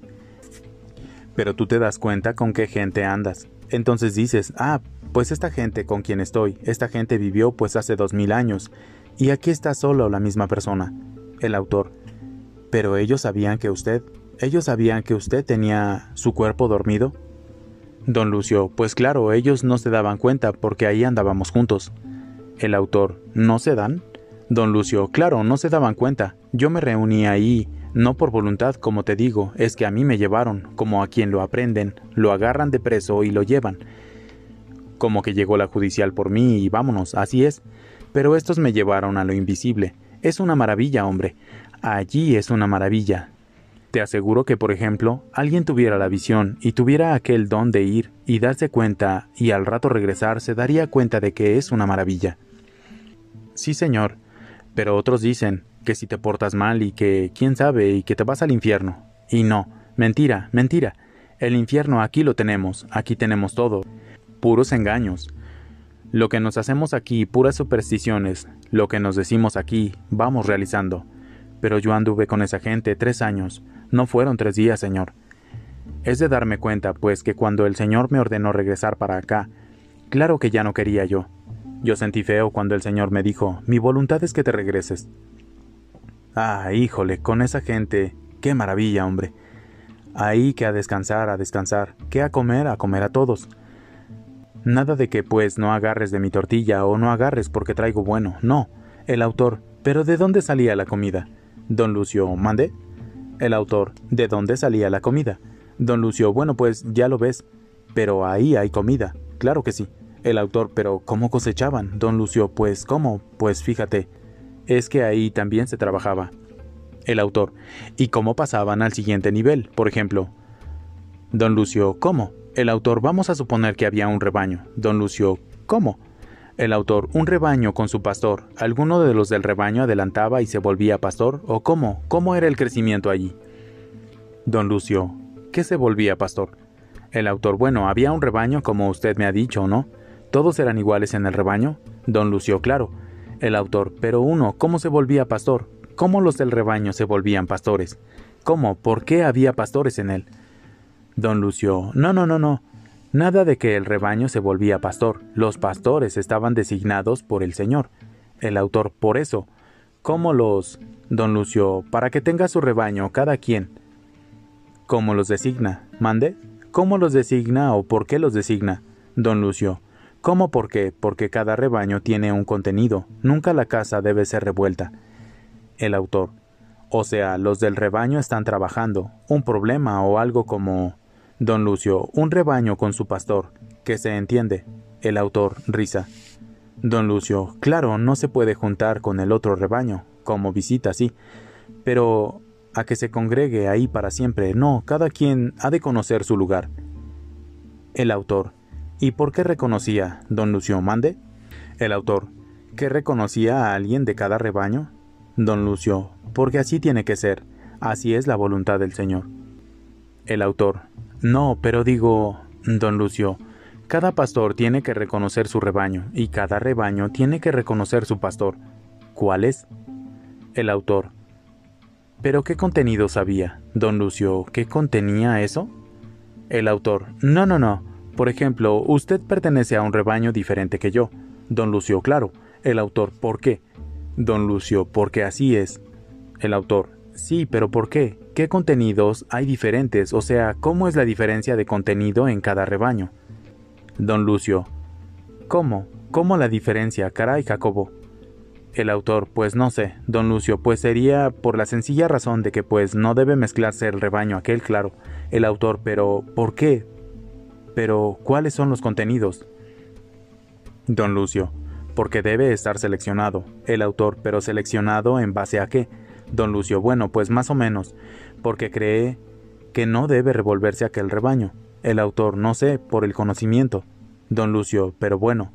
Pero tú te das cuenta con qué gente andas. Entonces dices: ah, pues esta gente con quien estoy, esta gente vivió pues hace 2000 años, y aquí está solo la misma persona. El autor: pero ellos sabían que usted tenía su cuerpo dormido. Don Lucio: pues claro, ellos no se daban cuenta porque ahí andábamos juntos. El autor: ¿no se dan? Don Lucio: claro, no se daban cuenta. Yo me reuní ahí, no por voluntad, como te digo, es que a mí me llevaron, como a quien lo aprenden, lo agarran de preso y lo llevan. Como que llegó la judicial por mí y vámonos, así es. Pero estos me llevaron a lo invisible. Es una maravilla, hombre. Allí es una maravilla. Te aseguro que, por ejemplo, alguien tuviera la visión y tuviera aquel don de ir y darse cuenta y al rato regresar, se daría cuenta de que es una maravilla. Sí, señor, pero otros dicen que si te portas mal y que, quién sabe, y que te vas al infierno. Y no, mentira. El infierno aquí lo tenemos, aquí tenemos todo. Puros engaños. Lo que nos hacemos aquí, puras supersticiones, lo que nos decimos aquí, vamos realizando. Pero yo anduve con esa gente 3 años, no fueron 3 días, señor. Es de darme cuenta, pues, que cuando el Señor me ordenó regresar para acá, claro que ya no quería yo. Yo sentí feo cuando el Señor me dijo: mi voluntad es que te regreses. Ah, híjole, con esa gente, qué maravilla, hombre. Ahí que a descansar, que a comer a todos. Nada de que pues no agarres de mi tortilla o no agarres porque traigo bueno, no. El autor: ¿pero de dónde salía la comida? Don Lucio: ¿mande? El autor: ¿de dónde salía la comida? Don Lucio: bueno, pues ya lo ves. Pero ahí hay comida, claro que sí. El autor: ¿pero cómo cosechaban? Don Lucio: pues ¿cómo? Pues fíjate, es que ahí también se trabajaba. El autor: ¿y cómo pasaban al siguiente nivel, por ejemplo? Don Lucio: ¿cómo? El autor: vamos a suponer que había un rebaño. Don Lucio: ¿cómo? El autor: un rebaño con su pastor. ¿Alguno de los del rebaño adelantaba y se volvía pastor? ¿O cómo? ¿Cómo era el crecimiento allí? Don Lucio: ¿qué se volvía pastor? El autor: bueno, había un rebaño como usted me ha dicho, ¿no? ¿Todos eran iguales en el rebaño? Don Lucio: claro. El autor: pero uno, ¿cómo se volvía pastor? ¿Cómo los del rebaño se volvían pastores? ¿Cómo? ¿Por qué había pastores en él? Don Lucio: no. Nada de que el rebaño se volvía pastor. Los pastores estaban designados por el Señor. El autor: por eso. ¿Cómo los...? Don Lucio: para que tenga su rebaño cada quien. ¿Cómo los designa? ¿Mande? ¿Cómo los designa o por qué los designa? Don Lucio: ¿cómo por qué? Porque cada rebaño tiene un contenido. Nunca la casa debe ser revuelta. El autor: o sea, los del rebaño están trabajando. Un problema o algo como... Don Lucio: un rebaño con su pastor, que se entiende. El autor: risa. Don Lucio: claro, no se puede juntar con el otro rebaño, como visita, sí. Pero a que se congregue ahí para siempre, no, cada quien ha de conocer su lugar. El autor: ¿y por qué reconocía? Don Lucio: mande. El autor: ¿que reconocía a alguien de cada rebaño? Don Lucio: porque así tiene que ser, así es la voluntad del Señor. El autor: no, pero digo... Don Lucio: Cada pastor tiene que reconocer su rebaño, y cada rebaño tiene que reconocer su pastor. ¿Cuál es? El autor. ¿Pero qué contenidos había? Don Lucio, ¿qué contenía eso? El autor. No. Por ejemplo, usted pertenece a un rebaño diferente que yo. Don Lucio, claro. El autor. ¿Por qué? Don Lucio, porque así es. El autor. Sí, pero ¿por qué? ¿Qué contenidos hay diferentes? O sea, ¿cómo es la diferencia de contenido en cada rebaño? Don Lucio. ¿Cómo? ¿Cómo la diferencia? Caray, Jacobo. El autor. Pues no sé. Don Lucio. Pues sería por la sencilla razón de que pues no debe mezclarse el rebaño aquel, claro. El autor. Pero ¿por qué? Pero ¿cuáles son los contenidos? Don Lucio. Porque debe estar seleccionado. El autor. Pero ¿seleccionado en base a qué? Don Lucio. Bueno, pues más o menos. Porque cree que no debe revolverse aquel rebaño. El autor. No sé, por el conocimiento. Don Lucio. Pero bueno,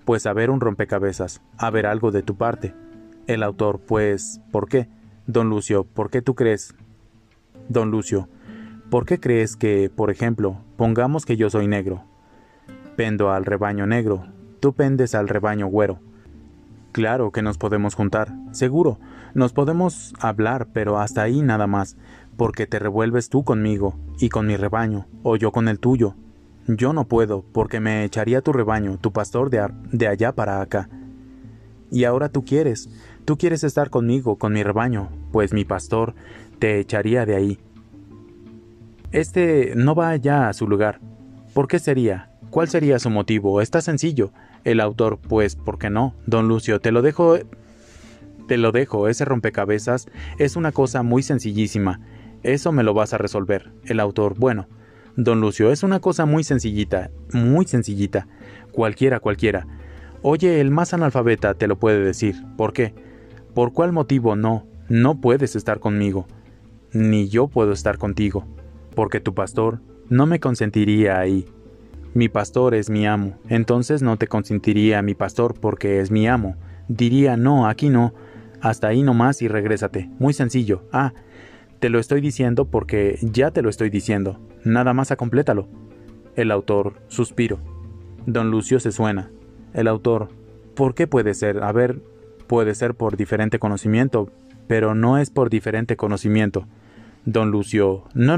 pues a ver un rompecabezas, a ver algo de tu parte. El autor. Pues, ¿por qué? Don Lucio. ¿Por qué tú crees? Don Lucio. ¿Por qué crees que, por ejemplo, pongamos que yo soy negro? Pendo al rebaño negro, tú pendes al rebaño güero. Claro que nos podemos juntar, seguro, nos podemos hablar, pero hasta ahí nada más, porque te revuelves tú conmigo, y con mi rebaño, o yo con el tuyo. Yo no puedo, porque me echaría tu rebaño, tu pastor de allá para acá. Y ahora tú quieres estar conmigo, con mi rebaño, pues mi pastor te echaría de ahí. Este no va ya a su lugar. ¿Por qué sería? ¿Cuál sería su motivo? Está sencillo. El autor, pues, ¿por qué no? Don Lucio, te lo dejo, ese rompecabezas es una cosa muy sencillísima. Eso me lo vas a resolver. El autor, bueno. Don Lucio, es una cosa muy sencillita. Cualquiera. Oye, el más analfabeta te lo puede decir. ¿Por qué? ¿Por cuál motivo no puedes estar conmigo? Ni yo puedo estar contigo. Porque tu pastor no me consentiría ahí. Mi pastor es mi amo, entonces no te consentiría mi pastor porque es mi amo. Diría, no, aquí no, hasta ahí nomás y regrésate. Muy sencillo. Ah, te lo estoy diciendo porque ya te lo estoy diciendo. Nada más acomplétalo. El autor, suspiro. Don Lucio se suena. El autor, ¿por qué puede ser? A ver, puede ser por diferente conocimiento, pero no es por diferente conocimiento. Don Lucio, no.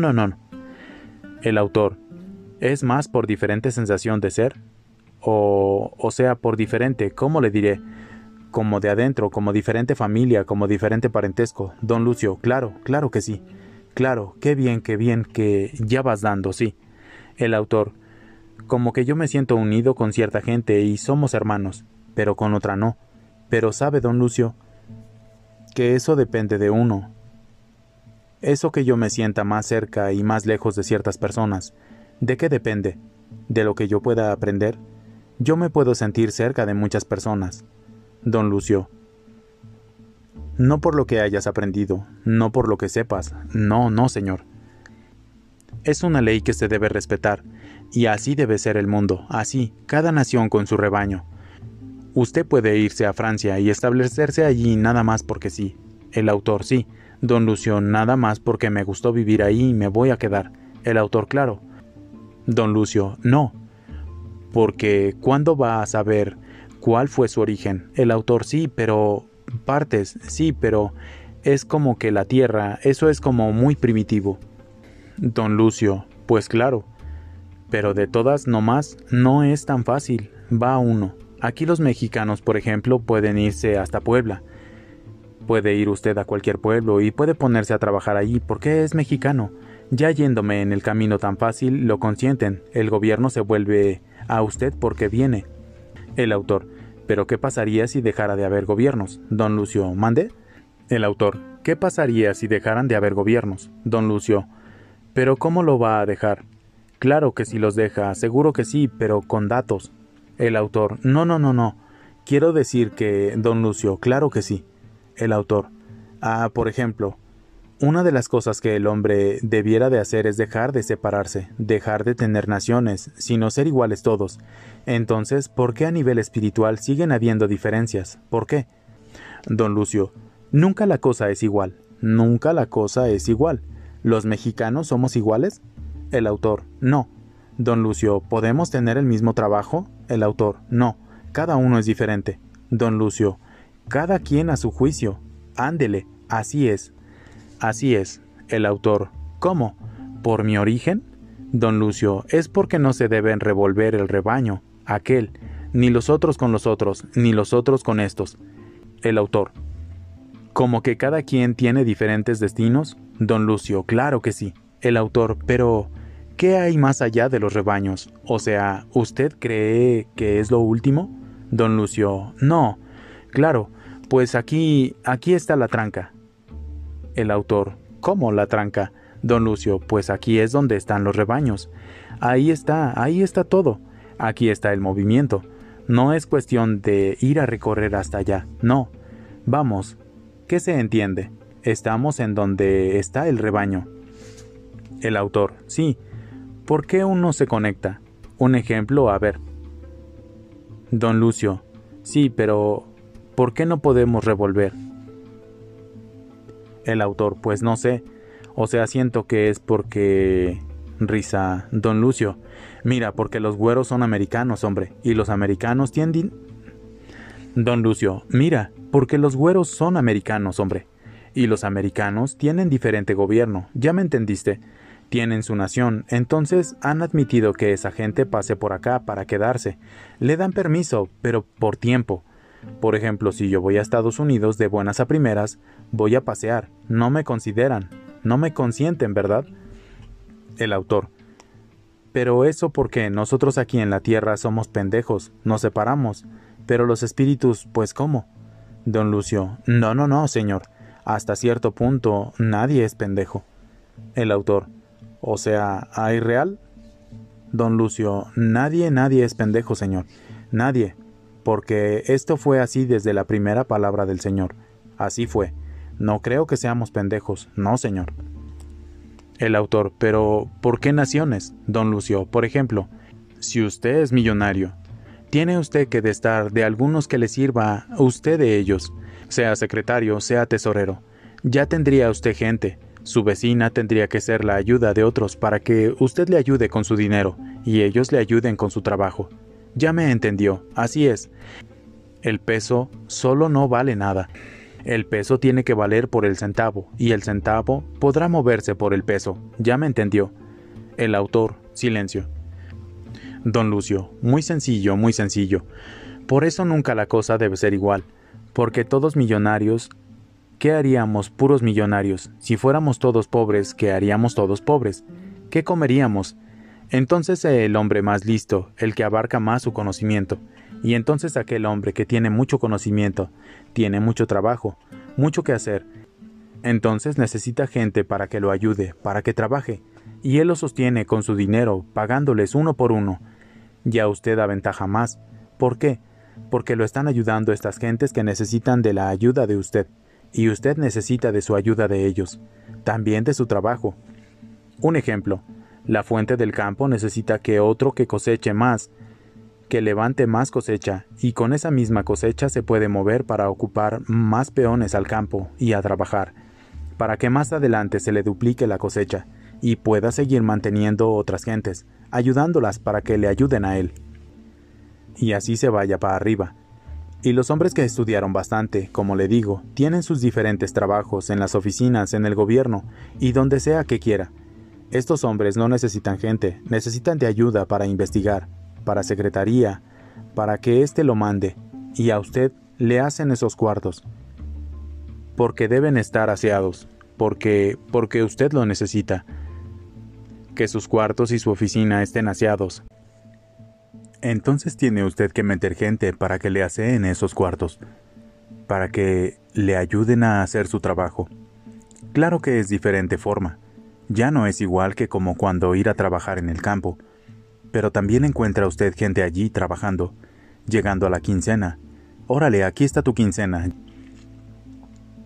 El autor, ¿es más por diferente sensación de ser? O sea, por diferente, ¿cómo le diré? Como de adentro, como diferente familia, como diferente parentesco. Don Lucio, claro que sí. Claro, qué bien que ya vas dando, sí. El autor, como que yo me siento unido con cierta gente y somos hermanos, pero con otra no. Pero sabe, don Lucio, que eso depende de uno. Eso que yo me sienta más cerca y más lejos de ciertas personas, ¿de qué depende? ¿De lo que yo pueda aprender? Yo me puedo sentir cerca de muchas personas. Don Lucio, no por lo que hayas aprendido, no por lo que sepas, no, señor. Es una ley que se debe respetar, y así debe ser el mundo, así, cada nación con su rebaño. Usted puede irse a Francia y establecerse allí nada más porque sí. El autor, sí. Don Lucio, nada más porque me gustó vivir ahí y me voy a quedar. El autor, claro. Don Lucio, no. Porque ¿cuándo va a saber cuál fue su origen? El autor, sí, pero partes, sí, pero es como que la tierra, eso es como muy primitivo. Don Lucio, pues claro. Pero de todas nomás no es tan fácil, va uno. Aquí los mexicanos, por ejemplo, pueden irse hasta Puebla. Puede ir usted a cualquier pueblo y puede ponerse a trabajar allí porque es mexicano. Ya yéndome en el camino tan fácil, lo consienten. El gobierno se vuelve a usted porque viene. El autor, ¿pero qué pasaría si dejara de haber gobiernos? Don Lucio, ¿mande? El autor, ¿qué pasaría si dejaran de haber gobiernos? Don Lucio, ¿pero cómo lo va a dejar? Claro que si los deja, seguro que sí, pero con datos. El autor, no. Quiero decir que, don Lucio, claro que sí. El autor, por ejemplo, una de las cosas que el hombre debiera de hacer es dejar de separarse, dejar de tener naciones, sino ser iguales todos. Entonces, ¿por qué a nivel espiritual siguen habiendo diferencias? ¿Por qué? Don Lucio, nunca la cosa es igual, nunca la cosa es igual. ¿Los mexicanos somos iguales? El autor, no, Don Lucio, ¿podemos tener el mismo trabajo? El autor, no, cada uno es diferente. Don Lucio, cada quien a su juicio. Ándele, así es. Así es. El autor, ¿cómo? ¿Por mi origen? Don Lucio, es porque no se deben revolver el rebaño, aquel, ni los otros con los otros, ni los otros con estos. El autor, ¿como que cada quien tiene diferentes destinos? Don Lucio, claro que sí. El autor, pero ¿qué hay más allá de los rebaños? O sea, ¿usted cree que es lo último? Don Lucio, no. Claro, pues aquí está la tranca. El autor, ¿cómo la tranca? Don Lucio, pues aquí es donde están los rebaños. Ahí está todo. Aquí está el movimiento. No es cuestión de ir a recorrer hasta allá, no. Vamos, ¿qué se entiende? Estamos en donde está el rebaño. El autor, sí. ¿Por qué uno se conecta? Un ejemplo, a ver. Don Lucio, sí, pero ¿por qué no podemos revolver? El autor, pues no sé. O sea, siento que es porque... Risa. Don Lucio, mira, porque los güeros son americanos, hombre, y los americanos tienden... Don Lucio, mira, porque los güeros son americanos, hombre, y los americanos tienen diferente gobierno, ¿ya me entendiste? Tienen su nación, entonces han admitido que esa gente pase por acá para quedarse. Le dan permiso, pero por tiempo. Por ejemplo, si yo voy a Estados Unidos de buenas a primeras, voy a pasear, no me consideran, no me consienten, ¿verdad? El autor, pero eso porque nosotros aquí en la tierra somos pendejos, nos separamos, pero los espíritus, pues ¿cómo? Don Lucio, no, señor, hasta cierto punto nadie es pendejo. El autor, o sea, ¿hay real? Don Lucio, nadie es pendejo, señor, nadie, porque esto fue así desde la primera palabra del Señor, así fue, no creo que seamos pendejos, no, señor. El autor, pero ¿por qué naciones? Don Lucio, por ejemplo, si usted es millonario, tiene usted que estar de algunos que le sirva a usted de ellos, sea secretario, sea tesorero. Ya tendría usted gente, su vecina tendría que ser la ayuda de otros para que usted le ayude con su dinero y ellos le ayuden con su trabajo. Ya me entendió, así es. El peso solo no vale nada. El peso tiene que valer por el centavo, y el centavo podrá moverse por el peso. ¿Ya me entendió? El autor, silencio. Don Lucio, muy sencillo, muy sencillo. Por eso nunca la cosa debe ser igual. Porque todos millonarios, ¿qué haríamos puros millonarios? Si fuéramos todos pobres, ¿qué haríamos todos pobres? ¿Qué comeríamos? Entonces el hombre más listo, el que abarca más su conocimiento. Y entonces aquel hombre que tiene mucho conocimiento, tiene mucho trabajo, mucho que hacer. Entonces necesita gente para que lo ayude, para que trabaje, y él lo sostiene con su dinero, pagándoles uno por uno. Ya usted aventaja más. ¿Por qué? Porque lo están ayudando estas gentes que necesitan de la ayuda de usted, y usted necesita de su ayuda de ellos, también de su trabajo. Un ejemplo, la fuente del campo necesita que otro que coseche más, que levante más cosecha, y con esa misma cosecha se puede mover para ocupar más peones al campo y a trabajar, para que más adelante se le duplique la cosecha, y pueda seguir manteniendo otras gentes, ayudándolas para que le ayuden a él. Y así se vaya para arriba. Y los hombres que estudiaron bastante, como le digo, tienen sus diferentes trabajos en las oficinas, en el gobierno, y donde sea que quiera. Estos hombres no necesitan gente, necesitan de ayuda para investigar, para secretaría, para que éste lo mande, y a usted le hacen esos cuartos. Porque deben estar aseados, porque usted lo necesita. Que sus cuartos y su oficina estén aseados. Entonces tiene usted que meter gente para que le aseen esos cuartos, para que le ayuden a hacer su trabajo. Claro que es diferente forma. Ya no es igual que como cuando ir a trabajar en el campo. Pero también encuentra usted gente allí trabajando, llegando a la quincena. Órale, aquí está tu quincena.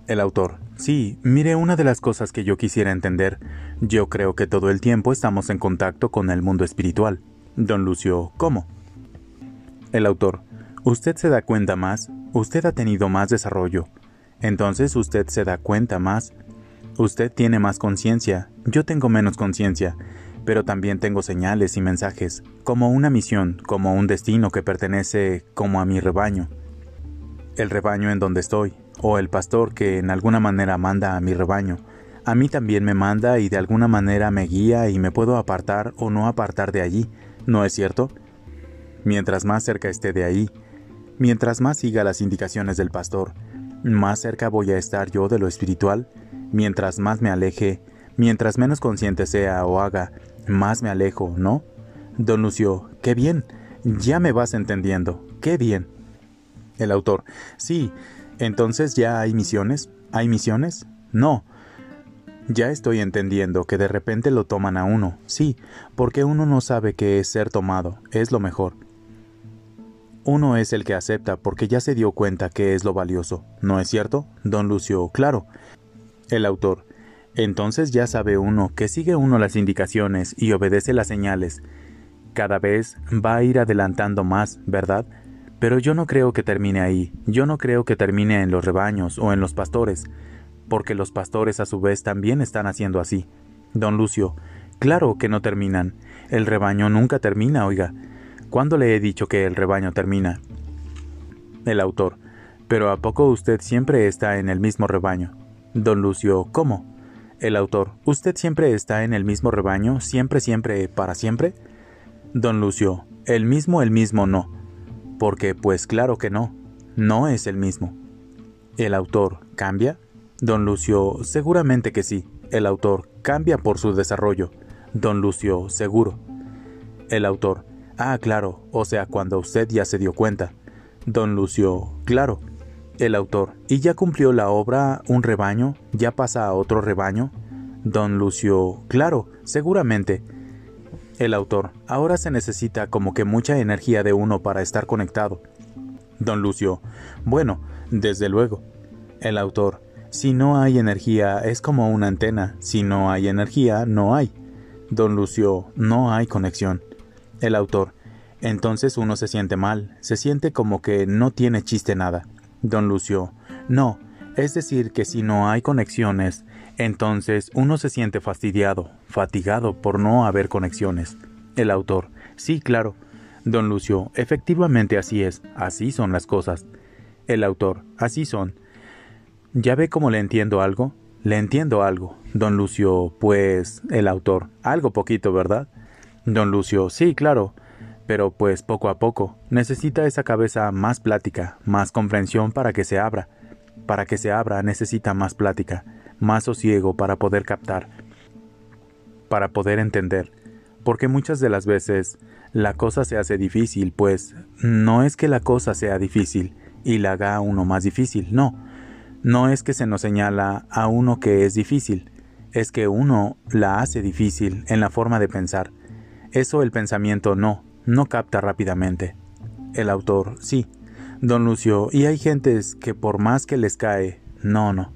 El autor, sí, mire, una de las cosas que yo quisiera entender, yo creo que todo el tiempo estamos en contacto con el mundo espiritual. Don Lucio, ¿cómo? El autor, usted se da cuenta más, usted ha tenido más desarrollo. Entonces usted se da cuenta más. Usted tiene más conciencia, yo tengo menos conciencia. pero también tengo señales y mensajes, como una misión, como un destino que pertenece como a mi rebaño. El rebaño en donde estoy, o el pastor que en alguna manera manda a mi rebaño, a mí también me manda y de alguna manera me guía y me puedo apartar o no apartar de allí, ¿no es cierto? Mientras más cerca esté de ahí, mientras más siga las indicaciones del pastor, más cerca voy a estar yo de lo espiritual. Mientras más me aleje, mientras menos consciente sea o haga, más me alejo, ¿no? Don Lucio, qué bien, ya me vas entendiendo, qué bien. El autor, sí, entonces ya hay misiones, ¿hay misiones? No. Ya estoy entendiendo que de repente lo toman a uno, sí, porque uno no sabe qué es ser tomado, es lo mejor. Uno es el que acepta porque ya se dio cuenta que es lo valioso, ¿no es cierto? Don Lucio, claro. El autor, entonces ya sabe uno que sigue uno las indicaciones y obedece las señales. Cada vez va a ir adelantando más, ¿verdad? Pero yo no creo que termine ahí, yo no creo que termine en los rebaños o en los pastores, porque los pastores a su vez también están haciendo así. Don Lucio, claro que no terminan, el rebaño nunca termina, oiga. ¿Cuándo le he dicho que el rebaño termina? El autor, pero ¿a poco usted siempre está en el mismo rebaño? Don Lucio, ¿cómo? El autor, ¿usted siempre está en el mismo rebaño, siempre, siempre, para siempre? Don Lucio, el mismo no, porque pues claro que no, no es el mismo. El autor, ¿cambia? Don Lucio, seguramente que sí. El autor, cambia por su desarrollo. Don Lucio, seguro. El autor, ah, claro, o sea, cuando usted ya se dio cuenta. Don Lucio, claro. El autor, ¿y ya cumplió la obra un rebaño? ¿Ya pasa a otro rebaño? Don Lucio, claro, seguramente. El autor, ahora se necesita como que mucha energía de uno para estar conectado. Don Lucio, bueno, desde luego. El autor, si no hay energía es como una antena, si no hay energía no hay. Don Lucio, no hay conexión. El autor, entonces uno se siente mal, se siente como que no tiene chiste nada. Don Lucio, no, es decir que si no hay conexiones, entonces uno se siente fastidiado, fatigado por no haber conexiones. El autor, sí, claro. Don Lucio, efectivamente así es, así son las cosas. El autor, así son. ¿Ya ve cómo le entiendo algo? Le entiendo algo. Don Lucio, pues, el autor, algo poquito, ¿verdad? Don Lucio, sí, claro. Pero pues poco a poco, necesita esa cabeza más plática, más comprensión para que se abra. Para que se abra necesita más plática, más sosiego para poder captar, para poder entender. Porque muchas de las veces la cosa se hace difícil, pues no es que la cosa sea difícil y la haga a uno más difícil, no. No es que se nos señala a uno que es difícil, es que uno la hace difícil en la forma de pensar. Eso el pensamiento no capta rápidamente. El autor, sí. Don Lucio, y hay gentes que por más que les cae, no.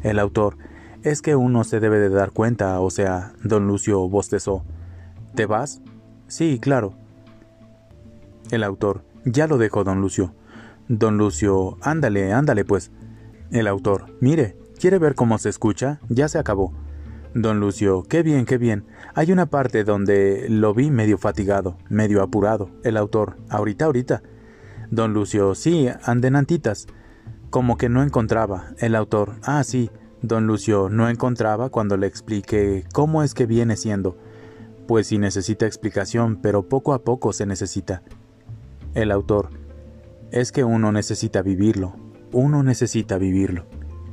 El autor, es que uno se debe de dar cuenta, o sea, Don Lucio bostezó. ¿Te vas? Sí, claro. El autor, ya lo dejo, Don Lucio. Don Lucio, ándale pues. El autor, mire, ¿quiere ver cómo se escucha? Ya se acabó. Don Lucio, qué bien, qué bien. Hay una parte donde lo vi medio fatigado, medio apurado. El autor, ahorita. Don Lucio, sí, andenantitas. Como que no encontraba. El autor, ah, sí. Don Lucio, no encontraba cuando le expliqué cómo es que viene siendo. Pues sí necesita explicación, pero poco a poco se necesita. El autor, es que uno necesita vivirlo. Uno necesita vivirlo.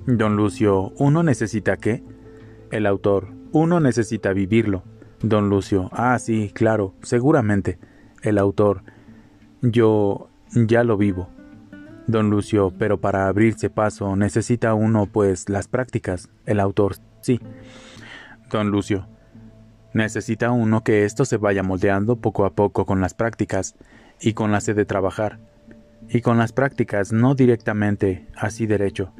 Don Lucio, ¿uno necesita qué? El autor, uno necesita vivirlo. Don Lucio, ah, sí, claro, seguramente. El autor, yo ya lo vivo. Don Lucio, pero para abrirse paso necesita uno, pues, las prácticas. El autor, sí. Don Lucio, necesita uno que esto se vaya moldeando poco a poco con las prácticas y con la sed de trabajar. Y con las prácticas no directamente, así derecho,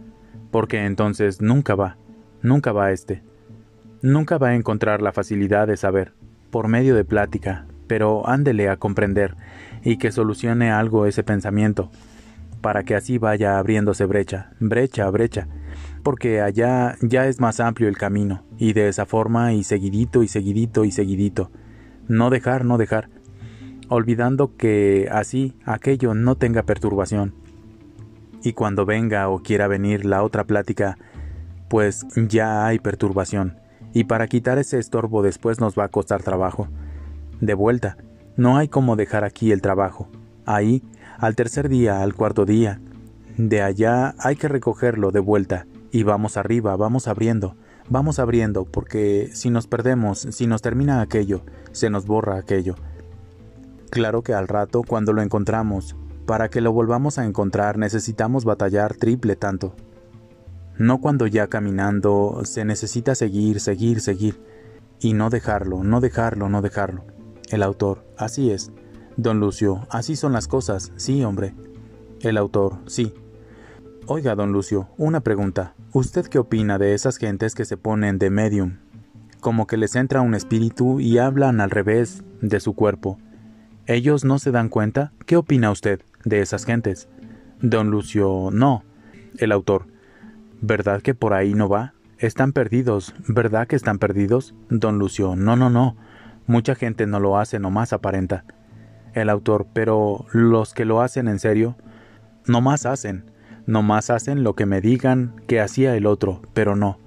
porque entonces nunca va Nunca va a encontrar la facilidad de saber, por medio de plática, pero ándele a comprender y que solucione algo ese pensamiento, para que así vaya abriéndose brecha, porque allá ya es más amplio el camino, y de esa forma, y seguidito, y seguidito, y seguidito. No dejar, no dejar, olvidando que así aquello no tenga perturbación. Y cuando venga o quiera venir la otra plática, pues ya hay perturbación, y para quitar ese estorbo después nos va a costar trabajo. De vuelta, no hay como dejar aquí el trabajo. Ahí, al tercer día, al cuarto día, de allá hay que recogerlo de vuelta, y vamos arriba, vamos abriendo, porque si nos perdemos, si nos termina aquello, se nos borra aquello. Claro que al rato, cuando lo encontramos, para que lo volvamos a encontrar necesitamos batallar triple tanto. No cuando ya caminando se necesita seguir, seguir, seguir, y no dejarlo, no dejarlo, no dejarlo. El autor, así es. Don Lucio, así son las cosas, sí, hombre. El autor, sí. Oiga, don Lucio, una pregunta. ¿Usted qué opina de esas gentes que se ponen de medium? Como que les entra un espíritu y hablan al revés de su cuerpo. ¿Ellos no se dan cuenta? ¿Qué opina usted de esas gentes? Don Lucio, no. El autor, ¿verdad que por ahí no va? Están perdidos, ¿verdad que están perdidos? Don Lucio, no, no, no. Mucha gente no lo hace, nomás aparenta. El autor, pero los que lo hacen en serio, nomás hacen lo que me digan que hacía el otro, pero no.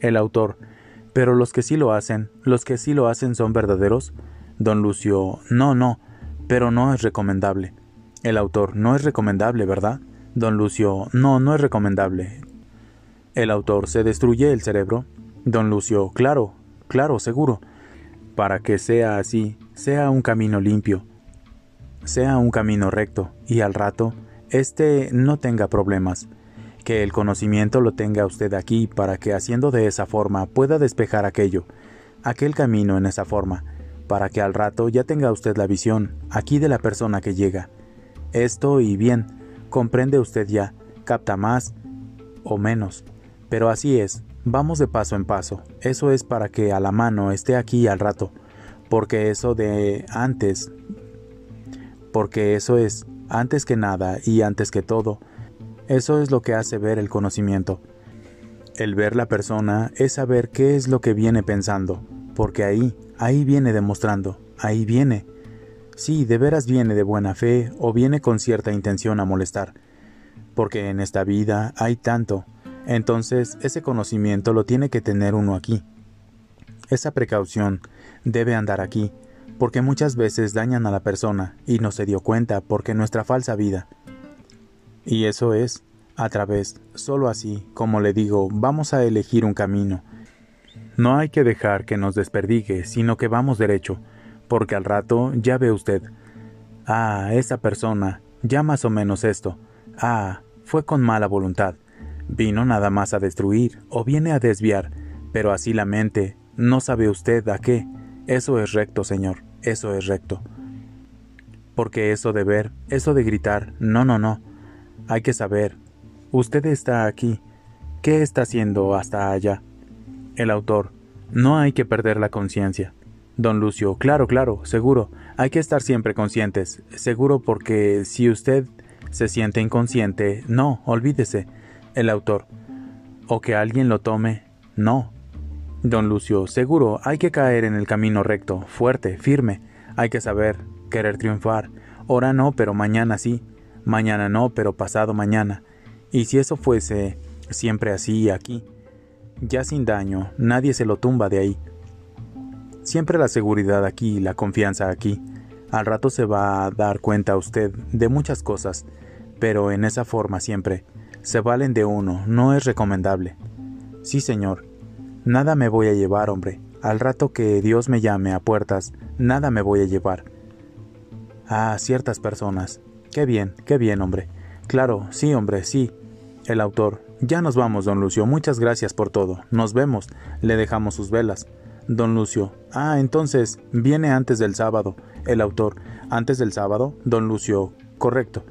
El autor, pero los que sí lo hacen son verdaderos. Don Lucio, no, no, pero no es recomendable. El autor, no es recomendable, ¿verdad? Don Lucio, no, no es recomendable. El autor, ¿se destruye el cerebro? Don Lucio, claro, claro, seguro. Para que sea así, sea un camino limpio, sea un camino recto, y al rato, no tenga problemas. Que el conocimiento lo tenga usted aquí para que haciendo de esa forma pueda despejar aquel camino en esa forma, para que al rato ya tenga usted la visión, aquí de la persona que llega. Esto y bien, comprende usted ya, capta más o menos, pero así es, vamos de paso en paso, eso es para que a la mano esté aquí al rato, porque eso es, antes que nada y antes que todo, eso es lo que hace ver el conocimiento. El ver la persona es saber qué es lo que viene pensando, porque ahí viene demostrando, ahí viene. Sí, de veras viene de buena fe o viene con cierta intención a molestar, porque en esta vida hay tanto, entonces ese conocimiento lo tiene que tener uno aquí. Esa precaución debe andar aquí, porque muchas veces dañan a la persona y no se dio cuenta porque nuestra falsa vida. Y eso es, a través, solo así, como le digo, vamos a elegir un camino. No hay que dejar que nos desperdigue, sino que vamos derecho, porque al rato ya ve usted. Ah, esa persona, ya más o menos esto. Ah, fue con mala voluntad. Vino nada más a destruir, o viene a desviar, pero así la mente, no sabe usted a qué. Eso es recto, señor, eso es recto. Porque eso de ver, eso de gritar, no, no, no. Hay que saber. Usted está aquí. ¿Qué está haciendo hasta allá? El autor, no hay que perder la conciencia. Don Lucio, claro, claro, seguro. Hay que estar siempre conscientes. Seguro porque si usted se siente inconsciente, no, olvídese. El autor, o que alguien lo tome, no. Don Lucio, seguro, hay que caer en el camino recto, fuerte, firme. Hay que saber, querer triunfar. Ahora no, pero mañana sí. Mañana no, pero pasado mañana. Y si eso fuese siempre así aquí, ya sin daño, nadie se lo tumba de ahí. Siempre la seguridad aquí, la confianza aquí. Al rato se va a dar cuenta usted de muchas cosas, pero en esa forma siempre. Se valen de uno, no es recomendable. Sí, señor. Nada me voy a llevar, hombre. Al rato que Dios me llame a puertas, nada me voy a llevar. Ah, ciertas personas. Qué bien, hombre. Claro, sí, hombre, sí. El autor, ya nos vamos, don Lucio, muchas gracias por todo. Nos vemos, le dejamos sus velas. Don Lucio, entonces, viene antes del sábado. El autor, ¿antes del sábado? Don Lucio, correcto.